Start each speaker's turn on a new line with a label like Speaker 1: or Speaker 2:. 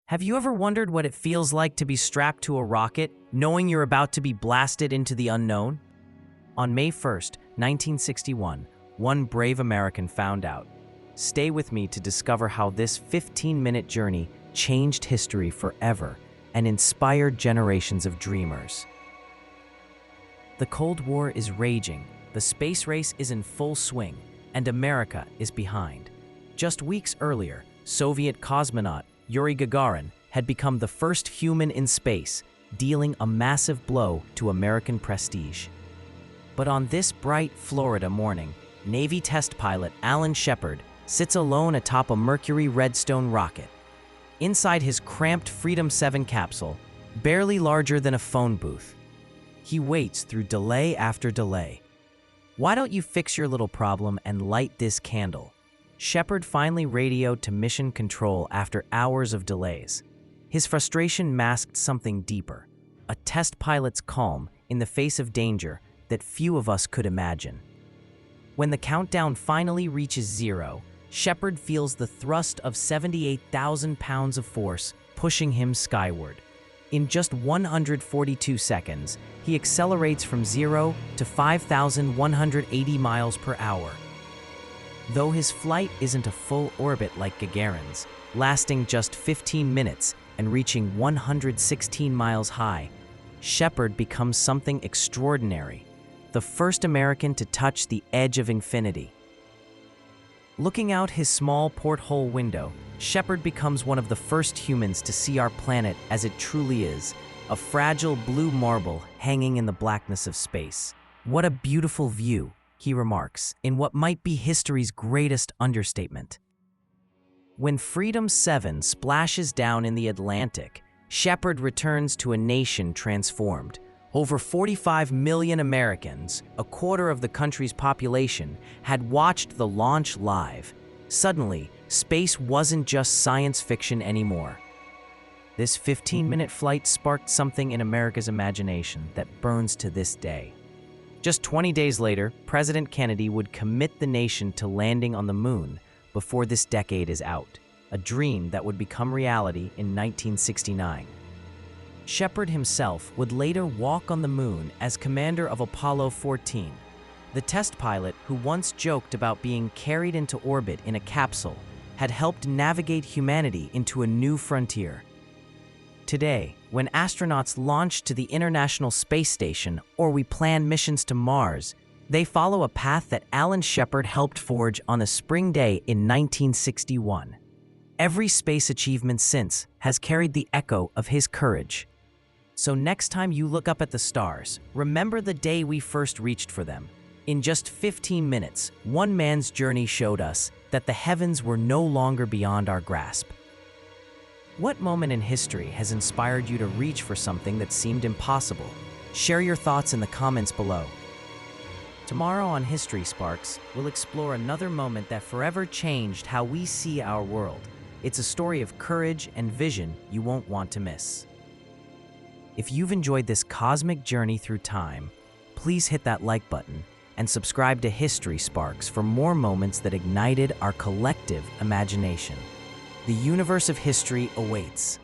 Speaker 1: Have you ever wondered what it feels like to be strapped to a rocket, knowing you're about to be blasted into the unknown? On May 1st, 1961, one brave American found out. Stay with me to discover how this 15-minute journey changed history forever and inspired generations of dreamers. The Cold War is raging, the space race is in full swing, and America is behind. Just weeks earlier, Soviet cosmonaut Yuri Gagarin had become the first human in space, dealing a massive blow to American prestige. But on this bright Florida morning, Navy test pilot Alan Shepard sits alone atop a Mercury Redstone rocket. Inside his cramped Freedom 7 capsule, barely larger than a phone booth, he waits through delay after delay. "Why don't you fix your little problem and light this candle?" Shepard finally radioed to mission control after hours of delays. His frustration masked something deeper, a test pilot's calm in the face of danger that few of us could imagine. When the countdown finally reaches zero, Shepard feels the thrust of 78,000 pounds of force pushing him skyward. In just 142 seconds, he accelerates from 0 to 5,180 miles per hour. Though his flight isn't a full orbit like Gagarin's, lasting just 15 minutes and reaching 116 miles high, Shepard becomes something extraordinary, the first American to touch the edge of infinity. Looking out his small porthole window, Shepard becomes one of the first humans to see our planet as it truly is, a fragile blue marble hanging in the blackness of space. "What a beautiful view," he remarks, in what might be history's greatest understatement. When Freedom 7 splashes down in the Atlantic, Shepard returns to a nation transformed. Over 45 million Americans, a quarter of the country's population, had watched the launch live. Suddenly, space wasn't just science fiction anymore. This 15-minute flight sparked something in America's imagination that burns to this day. Just 20 days later, President Kennedy would commit the nation to landing on the moon before this decade is out, a dream that would become reality in 1969. Shepard himself would later walk on the moon as commander of Apollo 14. The test pilot, who once joked about being carried into orbit in a capsule, had helped navigate humanity into a new frontier. Today, when astronauts launch to the International Space Station or we plan missions to Mars, they follow a path that Alan Shepard helped forge on a spring day in 1961. Every space achievement since has carried the echo of his courage. So next time you look up at the stars, remember the day we first reached for them. In just 15 minutes, one man's journey showed us that the heavens were no longer beyond our grasp. What moment in history has inspired you to reach for something that seemed impossible? Share your thoughts in the comments below. Tomorrow on History Sparks, we'll explore another moment that forever changed how we see our world. It's a story of courage and vision you won't want to miss. If you've enjoyed this cosmic journey through time, please hit that like button and subscribe to History Sparks for more moments that ignited our collective imagination. The universe of history awaits.